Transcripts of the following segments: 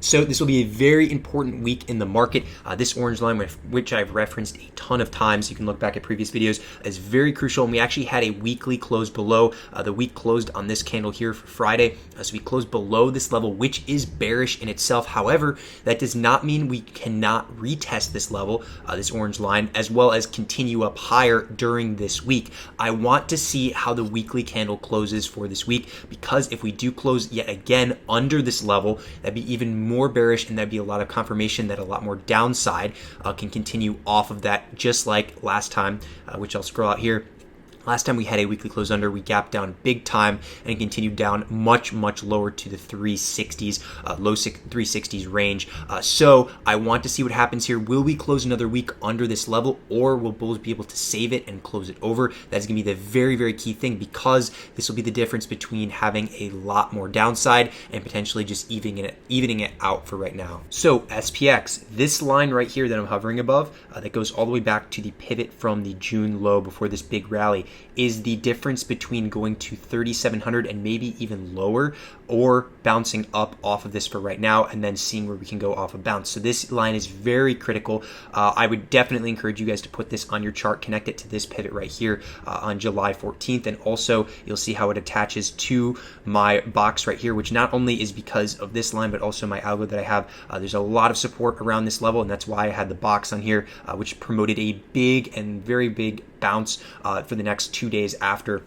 So this will be a very important week in the market. This orange line, which I've referenced a ton of times, you can look back at previous videos, is very crucial. And we actually had a weekly close below. The week closed on this candle here for Friday. So we closed below this level, which is bearish in itself. However, that does not mean we cannot retest this level, this orange line, as well as continue up higher during this week. I want to see how the weekly candle closes for this week, because if we do close yet again under this level, that'd be even more bearish, and that'd be a lot of confirmation that a lot more downside can continue off of that, just like last time, which I'll scroll out here. Last time we had a weekly close under, we gapped down big time and continued down much lower to the 360s, low 360s range. So I want to see what happens here. Will we close another week under this level, or will bulls be able to save it and close it over? That's going to be the very key thing, because this will be the difference between having a lot more downside and potentially just evening it out for right now. So SPX, this line right here that I'm hovering above, that goes all the way back to the pivot from the June low before this big rally, is the difference between going to 3,700 and maybe even lower, or bouncing up off of this for right now and then seeing where we can go off a bounce. So this line is very critical. I would definitely encourage you guys to put this on your chart, connect it to this pivot right here on July 14th, and also you'll see how it attaches to my box right here, which not only is because of this line but also my algo that I have. There's a lot of support around this level, and that's why I had the box on here, which promoted a big and very big bounce for the next 2 days after,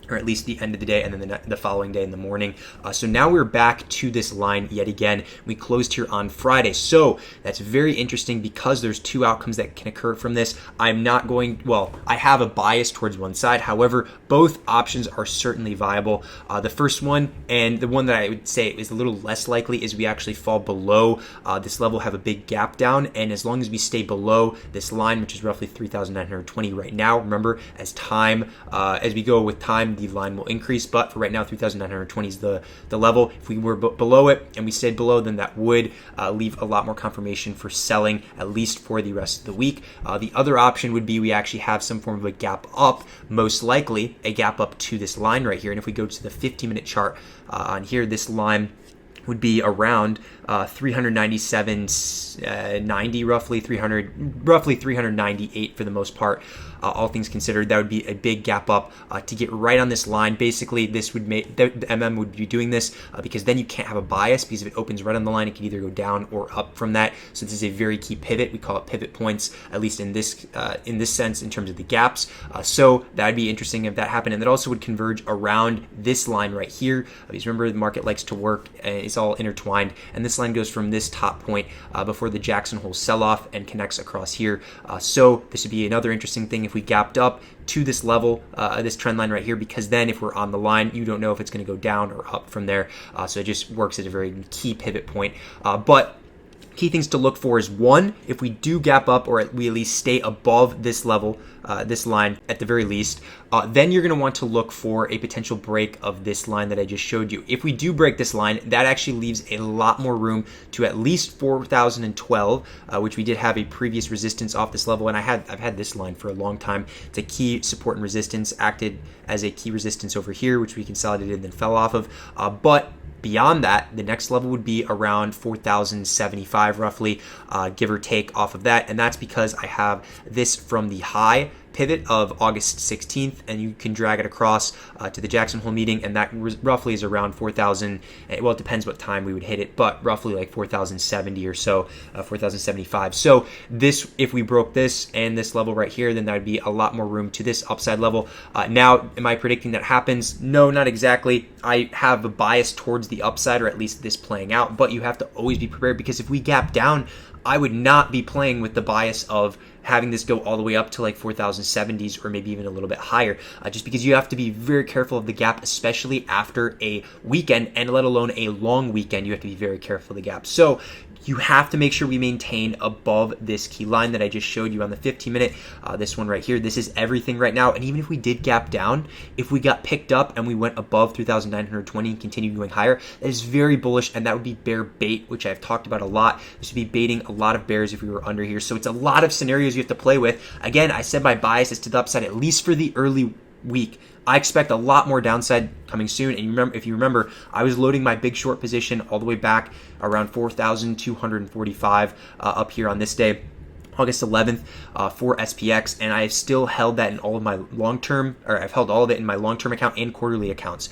or at least the end of the day, and then the following day in the morning. So now we're back to this line yet again. We closed here on Friday. So that's very interesting, because there's two outcomes that can occur from this. I have a bias towards one side. However, both options are certainly viable. The first one, and the one that I would say is a little less likely, is we actually fall below this level, have a big gap down. And as long as we stay below this line, which is roughly 3,920 right now, remember, as we go with time, the line will increase, but for right now 3,920 is the level. If we were below it and we stayed below, then that would leave a lot more confirmation for selling, at least for the rest of the week. The other option would be we actually have some form of a gap up, most likely a gap up to this line right here. And if we go to the 15-minute chart on here, this line would be around 397.90, roughly 398 for the most part. All things considered, that would be a big gap up to get right on this line. Basically, this would make the MM would be doing this because then you can't have a bias, because if it opens right on the line, it can either go down or up from that. So this is a very key pivot. We call it pivot points, at least in this sense, in terms of the gaps. So that would be interesting if that happened, and that also would converge around this line right here. Because remember, the market likes to work; it's all intertwined, and this line goes from this top point before the Jackson Hole sell-off and connects across here. So this would be another interesting thing if we gapped up to this level, this trend line right here, because then if we're on the line, you don't know if it's going to go down or up from there. So it just works as a very key pivot point. But key things to look for is, one, if we do gap up, or we at least stay above this level, this line at the very least, then you're going to want to look for a potential break of this line that I just showed you. If we do break this line, that actually leaves a lot more room to at least 4,012, which we did have a previous resistance off this level, and I've had this line for a long time. It's a key support and resistance, acted as a key resistance over here, which we consolidated and then fell off of. But beyond that, the next level would be around 4,075 roughly, give or take off of that. And that's because I have this from the high pivot of August 16th, and you can drag it across to the Jackson Hole meeting, and that roughly is around 4,000. Well, it depends what time we would hit it, but roughly like 4,070 or so, 4,075. So this, if we broke this and this level right here, then that would be a lot more room to this upside level. Now, am I predicting that happens? No, not exactly. I have a bias towards the upside, or at least this playing out, but you have to always be prepared, because if we gap down, I would not be playing with the bias of having this go all the way up to like 4,070s or maybe even a little bit higher, just because you have to be very careful of the gap, especially after a weekend, and let alone a long weekend. You have to be very careful of the gap. So you have to make sure we maintain above this key line that I just showed you on the 15-minute. This one right here, this is everything right now. And even if we did gap down, if we got picked up and we went above 3,920 and continued going higher, that is very bullish, and that would be bear bait, which I've talked about a lot. This would be baiting a lot of bears if we were under here. So it's a lot of scenarios you have to play with. Again, I said my bias is to the upside, at least for the early week. I expect a lot more downside coming soon. And if you remember, I was loading my big short position all the way back around 4,245 up here on this day, August 11th, for SPX, and I've still held that in all of my long-term, or I've held all of it in my long-term account and quarterly accounts.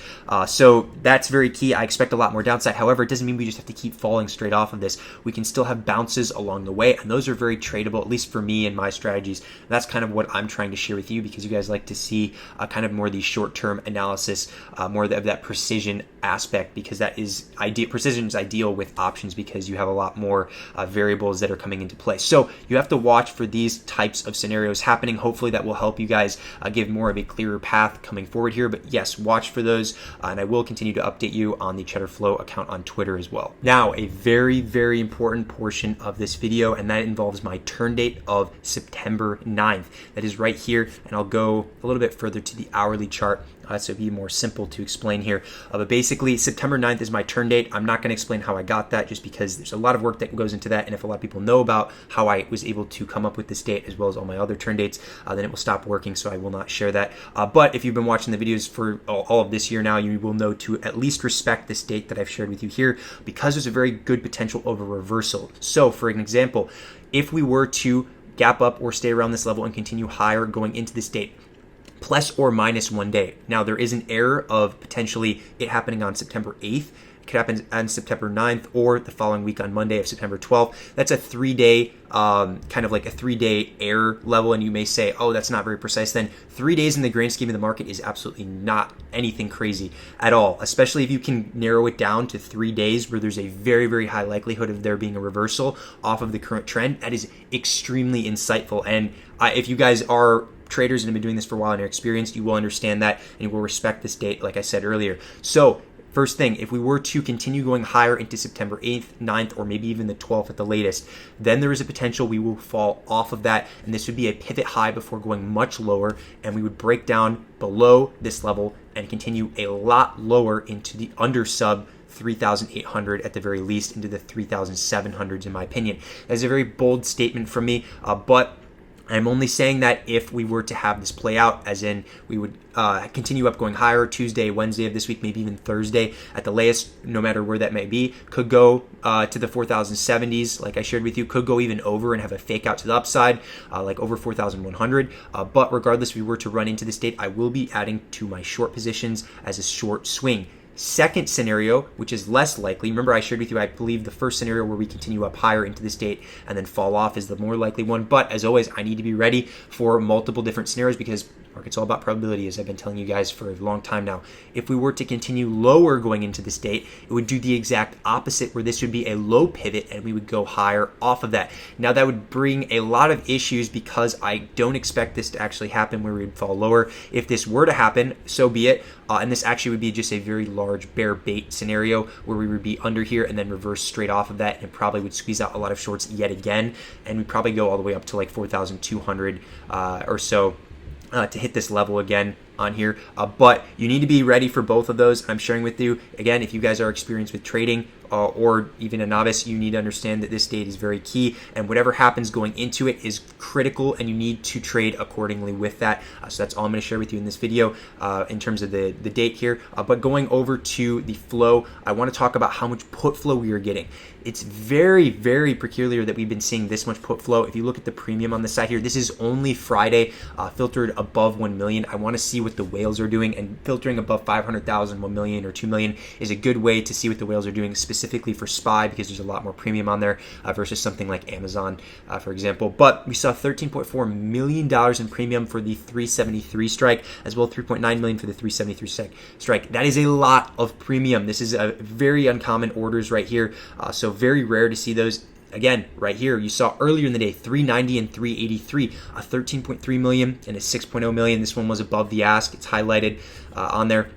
So that's very key. I expect a lot more downside. However, it doesn't mean we just have to keep falling straight off of this. We can still have bounces along the way, and those are very tradable, at least for me and my strategies. That's kind of what I'm trying to share with you, because you guys like to see kind of more of the short-term analysis, more of that precision aspect, because that is ideal. Precision is ideal with options because you have a lot more variables that are coming into play. So you have to watch for these types of scenarios happening. Hopefully that will help you guys give more of a clearer path coming forward here. But yes, watch for those, and I will continue to update you on the Cheddar Flow account on Twitter as well. Now, a very, very important portion of this video, and that involves my turn date of September 9th. That is right here, and I'll go a little bit further to the hourly chart. So it'd be more simple to explain here. But basically, September 9th is my turn date. I'm not going to explain how I got that, just because there's a lot of work that goes into that. And if a lot of people know about how I was able to come up with this date, as well as all my other turn dates, then it will stop working. So I will not share that. But if you've been watching the videos for all of this year now, you will know to at least respect this date that I've shared with you here, because there's a very good potential of a reversal. So for an example, if we were to gap up or stay around this level and continue higher going into this date, plus or minus 1 day. Now, there is an error of potentially it happening on September 8th. It could happen on September 9th or the following week on Monday of September 12th. That's a 3-day, kind of like a 3-day error level. And you may say, oh, that's not very precise. Then 3 days in the grand scheme of the market is absolutely not anything crazy at all, especially if you can narrow it down to 3 days where there's a very, very high likelihood of there being a reversal off of the current trend. That is extremely insightful. And if you guys are traders and have been doing this for a while and are experienced, you will understand that and you will respect this date, like I said earlier. So first thing, if we were to continue going higher into September 8th, 9th, or maybe even the 12th at the latest, then there is a potential we will fall off of that, and this would be a pivot high before going much lower, and we would break down below this level and continue a lot lower into the under sub 3,800 at the very least, into the 3,700s in my opinion. That is a very bold statement from me, but I'm only saying that if we were to have this play out, as in we would continue up going higher Tuesday, Wednesday of this week, maybe even Thursday at the latest, no matter where that may be, could go to the 4,070s, like I shared with you, could go even over and have a fake out to the upside, like over 4,100. But regardless, if we were to run into this date, I will be adding to my short positions as a short swing. Second scenario, which is less likely, remember I shared with you, I believe the first scenario where we continue up higher into this date and then fall off is the more likely one. But as always, I need to be ready for multiple different scenarios, because market's all about probability, as I've been telling you guys for a long time now. If we were to continue lower going into this date, it would do the exact opposite, where this would be a low pivot and we would go higher off of that. Now, that would bring a lot of issues, because I don't expect this to actually happen where we would fall lower. If this were to happen, so be it. And this actually would be just a very large bear bait scenario where we would be under here and then reverse straight off of that, and probably would squeeze out a lot of shorts yet again. And we'd probably go all the way up to like 4,200 or so to hit this level again on here. But you need to be ready for both of those. I'm sharing with you, again, if you guys are experienced with trading or even a novice, you need to understand that this date is very key, and whatever happens going into it is critical, and you need to trade accordingly with that. So that's all I'm going to share with you in this video in terms of the date here. But going over to the flow, I want to talk about how much put flow we are getting. It's very, very peculiar that we've been seeing this much put flow. If you look at the premium on the side here, this is only Friday, filtered above 1 million. I want to see what the whales are doing, and filtering above 500,000, 1 million, or 2 million is a good way to see what the whales are doing, specifically for SPY, because there's a lot more premium on there versus something like Amazon, for example. But we saw $13.4 million in premium for the 373 strike, as well as $3.9 million for the 373 strike. That is a lot of premium. This is a very uncommon orders right here, so very rare to see those. Again, right here, you saw earlier in the day, 390 and 383, a 13.3 million and a 6.0 million. This one was above the ask. It's highlighted on there.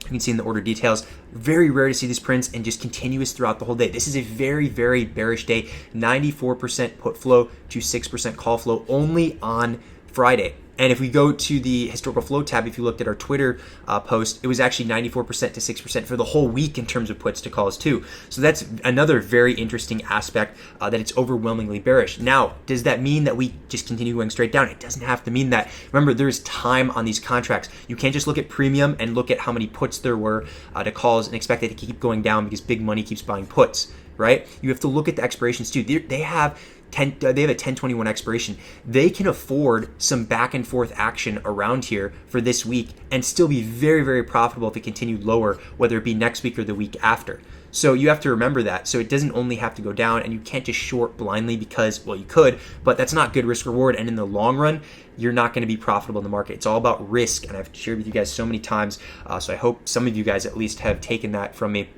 You can see in the order details. Very rare to see these prints and just continuous throughout the whole day. This is a very, very bearish day. 94% put flow to 6% call flow only on Friday. And if we go to the historical flow tab, if you looked at our Twitter post, it was actually 94% to 6% for the whole week in terms of puts to calls too. So that's another very interesting aspect, that it's overwhelmingly bearish. Now, does that mean that we just continue going straight down? It doesn't have to mean that. Remember, there's time on these contracts. You can't just look at premium and look at how many puts there were to calls and expect it to keep going down because big money keeps buying puts, right? You have to look at the expirations too. They have a 10/21 expiration. They can afford some back and forth action around here for this week and still be very, very profitable if it continued lower, whether it be next week or the week after. So you have to remember that. So it doesn't only have to go down, and you can't just short blindly because, well, you could, but that's not good risk reward. And in the long run, you're not going to be profitable in the market. It's all about risk, and I've shared with you guys so many times. So I hope some of you guys at least have taken that from me.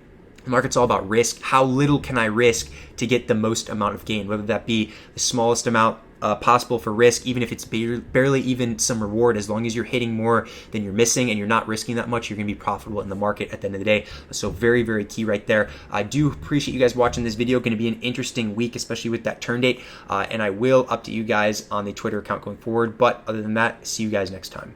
The market's all about risk. How little can I risk to get the most amount of gain, whether that be the smallest amount possible for risk, even if it's barely even some reward. As long as you're hitting more than you're missing and you're not risking that much, you're going to be profitable in the market at the end of the day. So very, very key right there. I do appreciate you guys watching this video. Going to be an interesting week, especially with that turn date. And I will update you guys on the Twitter account going forward. But other than that, see you guys next time.